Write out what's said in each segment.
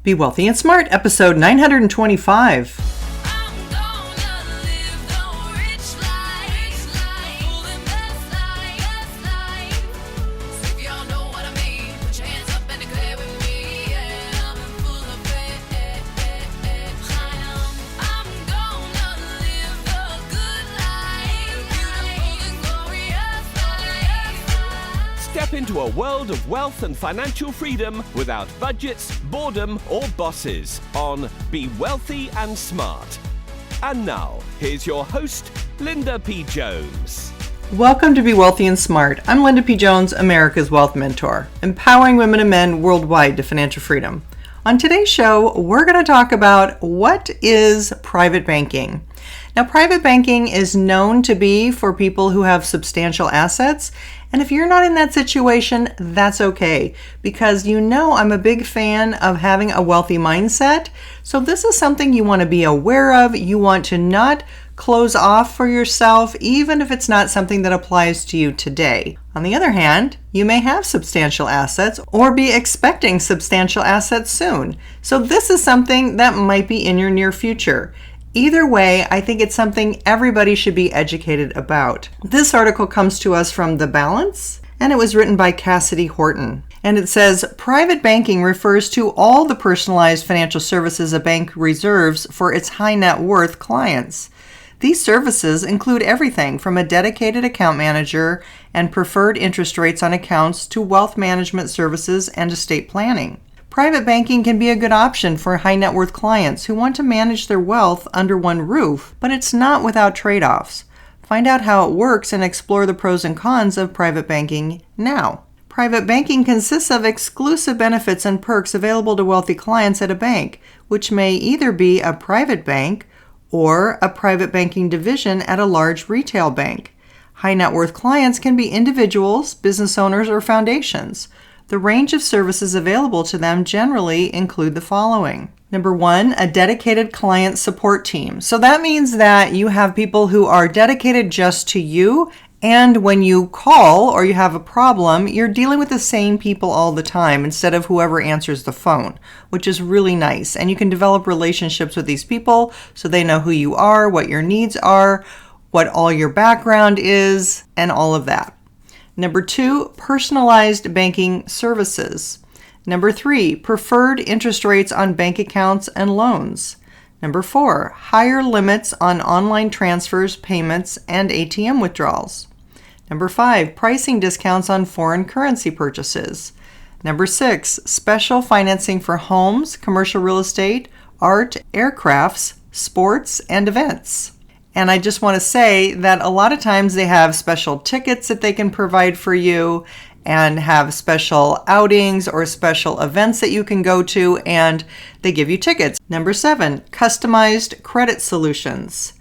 Be Wealthy and Smart, episode 925. Step into a world of wealth and financial freedom without budgets, boredom, or bosses on Be Wealthy and Smart. And now, here's your host, Linda P. Jones. Welcome to Be Wealthy and Smart. I'm Linda P. Jones, America's Wealth Mentor, empowering women and men worldwide to financial freedom. On today's show, we're going to talk about what is private banking. Now, private banking is known to be for people who have substantial assets. And if you're not in that situation, that's okay, because I'm a big fan of having a wealthy mindset. So this is something you want to be aware of. You want to not close off for yourself, even if it's not something that applies to you today. On the other hand, you may have substantial assets or be expecting substantial assets soon. So this is something that might be in your near future. Either way, I think it's something everybody should be educated about. This article comes to us from The Balance, and it was written by Cassidy Horton. And it says, private banking refers to all the personalized financial services a bank reserves for its high net worth clients. These services include everything from a dedicated account manager and preferred interest rates on accounts to wealth management services and estate planning. Private banking can be a good option for high net worth clients who want to manage their wealth under one roof, but it's not without trade-offs. Find out how it works and explore the pros and cons of private banking now. Private banking consists of exclusive benefits and perks available to wealthy clients at a bank, which may either be a private bank or a private banking division at a large retail bank. High net worth clients can be individuals, business owners, or foundations. The range of services available to them generally include the following. Number one, a dedicated client support team. So that means that you have people who are dedicated just to you, and when you call or you have a problem, you're dealing with the same people all the time instead of whoever answers the phone, which is really nice. And you can develop relationships with these people so they know who you are, what your needs are, what all your background is, and all of that. Number two, personalized banking services. Number three, preferred interest rates on bank accounts and loans. Number four, higher limits on online transfers, payments, and ATM withdrawals. Number five, pricing discounts on foreign currency purchases. Number six, special financing for homes, commercial real estate, art, aircrafts, sports, and events. And I just want to say that a lot of times they have special tickets that they can provide for you and have special outings or special events that you can go to, and they give you tickets. Number seven, customized credit solutions.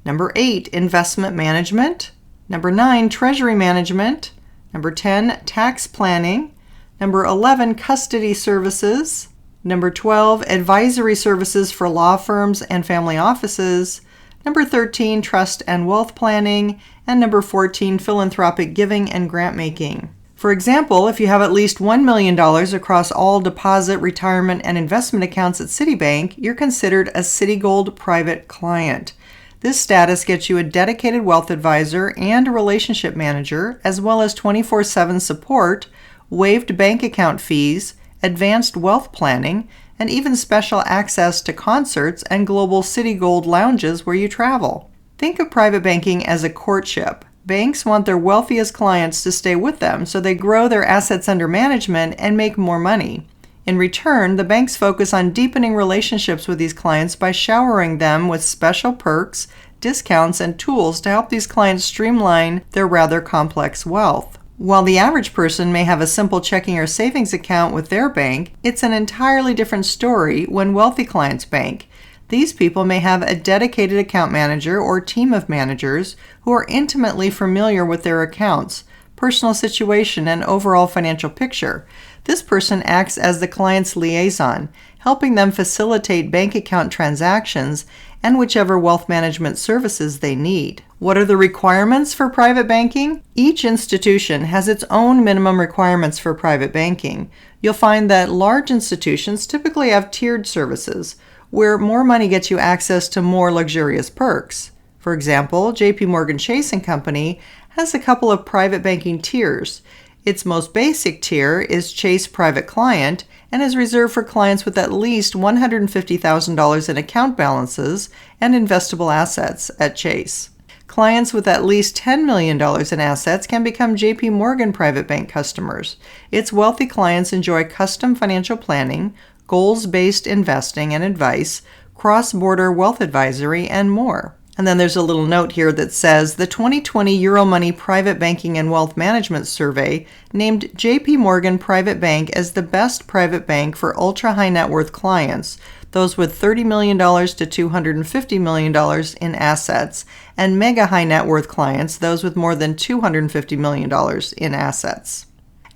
Number eight, investment management. Number nine, treasury management. Number 10, tax planning. Number 11, custody services. Number 12, advisory services for law firms and family offices. Number 13, trust and wealth planning. And number 14, philanthropic giving and grant making. For example, if you have at least $1 million across all deposit, retirement, and investment accounts at Citibank, you're considered a Citigold private client. This status gets you a dedicated wealth advisor and a relationship manager, as well as 24/7 support, waived bank account fees, advanced wealth planning, and even special access to concerts and global Citigold lounges where you travel. Think of private banking as a courtship. Banks want their wealthiest clients to stay with them so they grow their assets under management and make more money. In return, the banks focus on deepening relationships with these clients by showering them with special perks, discounts, and tools to help these clients streamline their rather complex wealth. While the average person may have a simple checking or savings account with their bank, it's an entirely different story when wealthy clients bank. These people may have a dedicated account manager or team of managers who are intimately familiar with their accounts, personal situation, and overall financial picture. This person acts as the client's liaison, helping them facilitate bank account transactions and whichever wealth management services they need. What are the requirements for private banking? Each institution has its own minimum requirements for private banking. You'll find that large institutions typically have tiered services, where more money gets you access to more luxurious perks. For example, JP Morgan Chase & Company has a couple of private banking tiers. Its most basic tier is Chase Private Client and is reserved for clients with at least $150,000 in account balances and investable assets at Chase. Clients with at least $10 million in assets can become JP Morgan Private Bank customers. Its wealthy clients enjoy custom financial planning, goals-based investing and advice, cross-border wealth advisory, and more. And then there's a little note here that says the 2020 Euromoney Private Banking and Wealth Management Survey named JP Morgan Private Bank as the best private bank for ultra-high net worth clients, those with $30 million to $250 million in assets, and mega high net worth clients, those with more than $250 million in assets.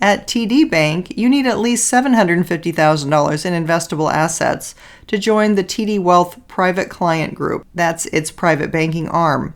At TD Bank, you need at least $750,000 in investable assets to join the TD Wealth Private Client Group. That's its private banking arm.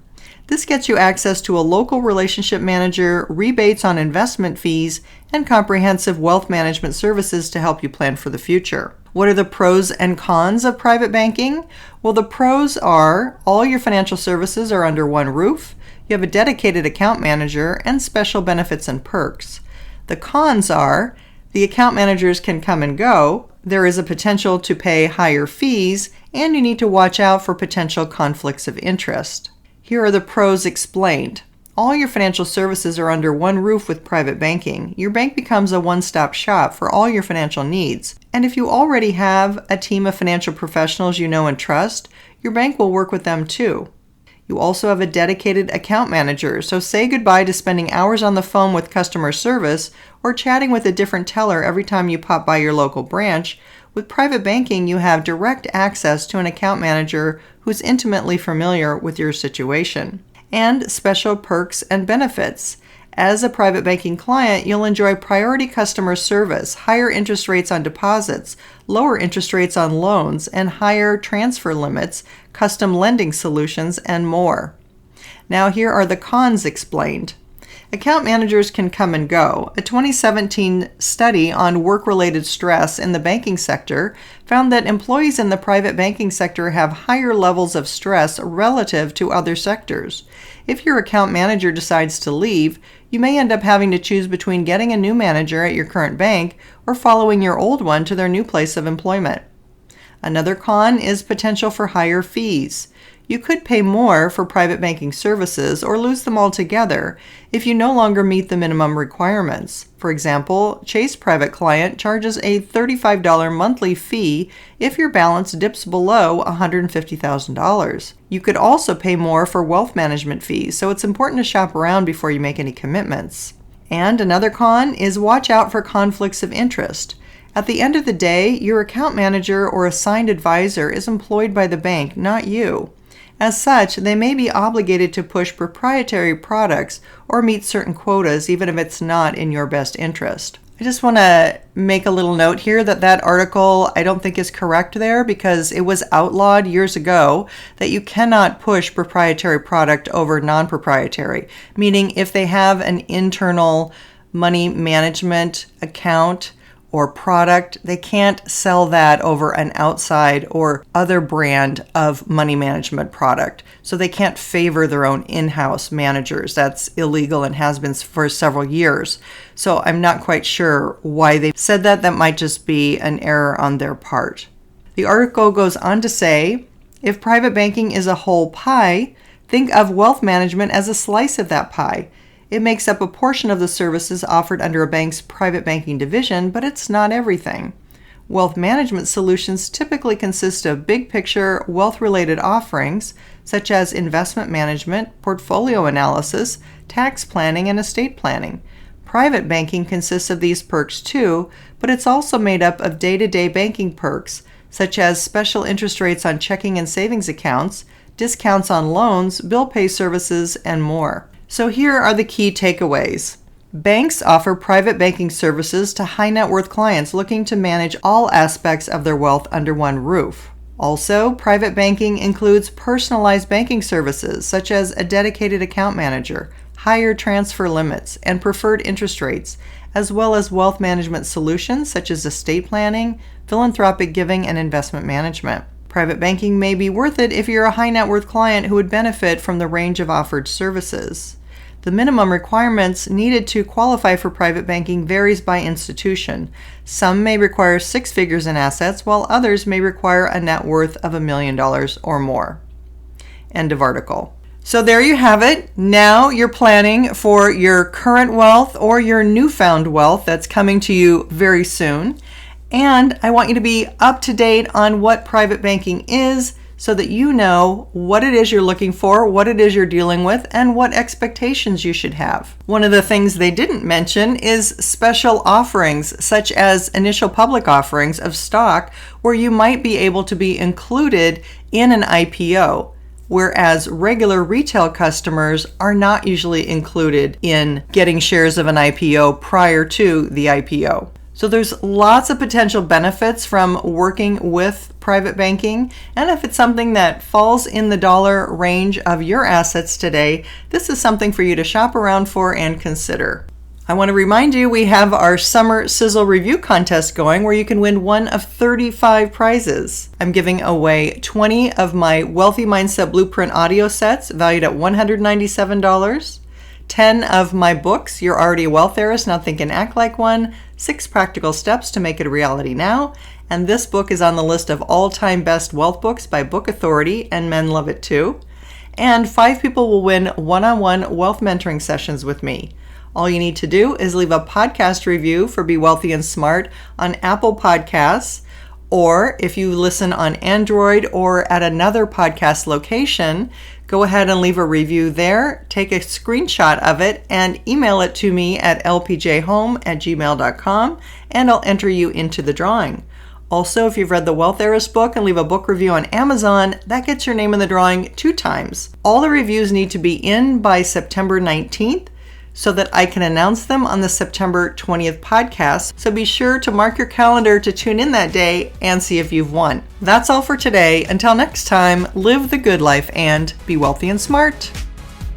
This gets you access to a local relationship manager, rebates on investment fees, and comprehensive wealth management services to help you plan for the future. What are the pros and cons of private banking? Well, the pros are all your financial services are under one roof, you have a dedicated account manager, and special benefits and perks. The cons are the account managers can come and go, there is a potential to pay higher fees, and you need to watch out for potential conflicts of interest. Here are the pros explained. All your financial services are under one roof with private banking. Your bank becomes a one-stop shop for all your financial needs. And if you already have a team of financial professionals you know and trust, your bank will work with them too. You also have a dedicated account manager, so say goodbye to spending hours on the phone with customer service or chatting with a different teller every time you pop by your local branch. With private banking, you have direct access to an account manager who's intimately familiar with your situation. And special perks and benefits. As a private banking client, you'll enjoy priority customer service, higher interest rates on deposits, lower interest rates on loans, and higher transfer limits, custom lending solutions, and more. Now here are the cons explained. Account managers can come and go. A 2017 study on work-related stress in the banking sector found that employees in the private banking sector have higher levels of stress relative to other sectors. If your account manager decides to leave, you may end up having to choose between getting a new manager at your current bank or following your old one to their new place of employment. Another con is potential for higher fees. You could pay more for private banking services or lose them altogether if you no longer meet the minimum requirements. For example, Chase Private Client charges a $35 monthly fee if your balance dips below $150,000. You could also pay more for wealth management fees, so it's important to shop around before you make any commitments. And another con is watch out for conflicts of interest. At the end of the day, your account manager or assigned advisor is employed by the bank, not you. As such, they may be obligated to push proprietary products or meet certain quotas even if it's not in your best interest. I just want to make a little note here that article I don't think is correct there because it was outlawed years ago that you cannot push proprietary product over non-proprietary, meaning if they have an internal money management account or product, they can't sell that over an outside or other brand of money management product. So they can't favor their own in-house managers. That's illegal and has been for several years. So I'm not quite sure why they said that. That might just be an error on their part. The article goes on to say, if private banking is a whole pie, think of wealth management as a slice of that pie. It makes up a portion of the services offered under a bank's private banking division, but it's not everything. Wealth management solutions typically consist of big-picture, wealth-related offerings, such as investment management, portfolio analysis, tax planning, and estate planning. Private banking consists of these perks too, but it's also made up of day-to-day banking perks, such as special interest rates on checking and savings accounts, discounts on loans, bill pay services, and more. So here are the key takeaways. Banks offer private banking services to high net worth clients looking to manage all aspects of their wealth under one roof. Also, private banking includes personalized banking services such as a dedicated account manager, higher transfer limits, and preferred interest rates, as well as wealth management solutions such as estate planning, philanthropic giving, and investment management. Private banking may be worth it if you're a high net worth client who would benefit from the range of offered services. The minimum requirements needed to qualify for private banking varies by institution. Some may require 6 figures in assets, while others may require a net worth of $1 million or more. End of article. So there you have it. Now you're planning for your current wealth or your newfound wealth that's coming to you very soon. And I want you to be up to date on what private banking is, so that you know what it is you're looking for, what it is you're dealing with, and what expectations you should have. One of the things they didn't mention is special offerings, such as initial public offerings of stock, where you might be able to be included in an IPO, whereas regular retail customers are not usually included in getting shares of an IPO prior to the IPO. So there's lots of potential benefits from working with private banking, and if it's something that falls in the dollar range of your assets today, this is something for you to shop around for and consider. I want to remind you we have our Summer Sizzle Review contest going where you can win one of 35 prizes. I'm giving away 20 of my Wealthy Mindset Blueprint audio sets valued at $197. 10 of my books, You're Already a Wealth Heiress, Now Think and Act Like One, 6 Practical Steps to Make It a Reality Now, and this book is on the list of all-time best wealth books by Book Authority, and men love it too. And 5 people will win one-on-one wealth mentoring sessions with me. All you need to do is leave a podcast review for Be Wealthy and Smart on Apple Podcasts, or if you listen on Android or at another podcast location, go ahead and leave a review there, take a screenshot of it, and email it to me at lpjhome@gmail.com, and I'll enter you into the drawing. Also, if you've read the Wealth Heiress book and leave a book review on Amazon, that gets your name in the drawing 2 times. All the reviews need to be in by September 19th, so that I can announce them on the September 20th podcast. So be sure to mark your calendar to tune in that day and see if you've won. That's all for today. Until next time, live the good life and be wealthy and smart.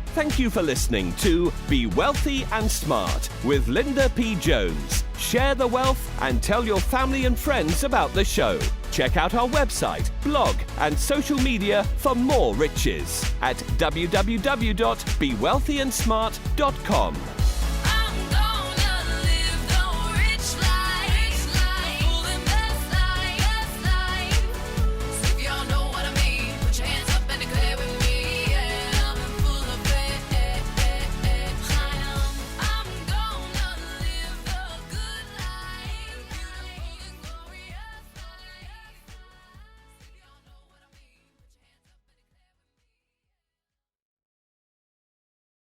Thank you for listening to Be Wealthy and Smart with Linda P. Jones. Share the wealth and tell your family and friends about the show. Check out our website, blog, and social media for more riches at www.bewealthyandsmart.com.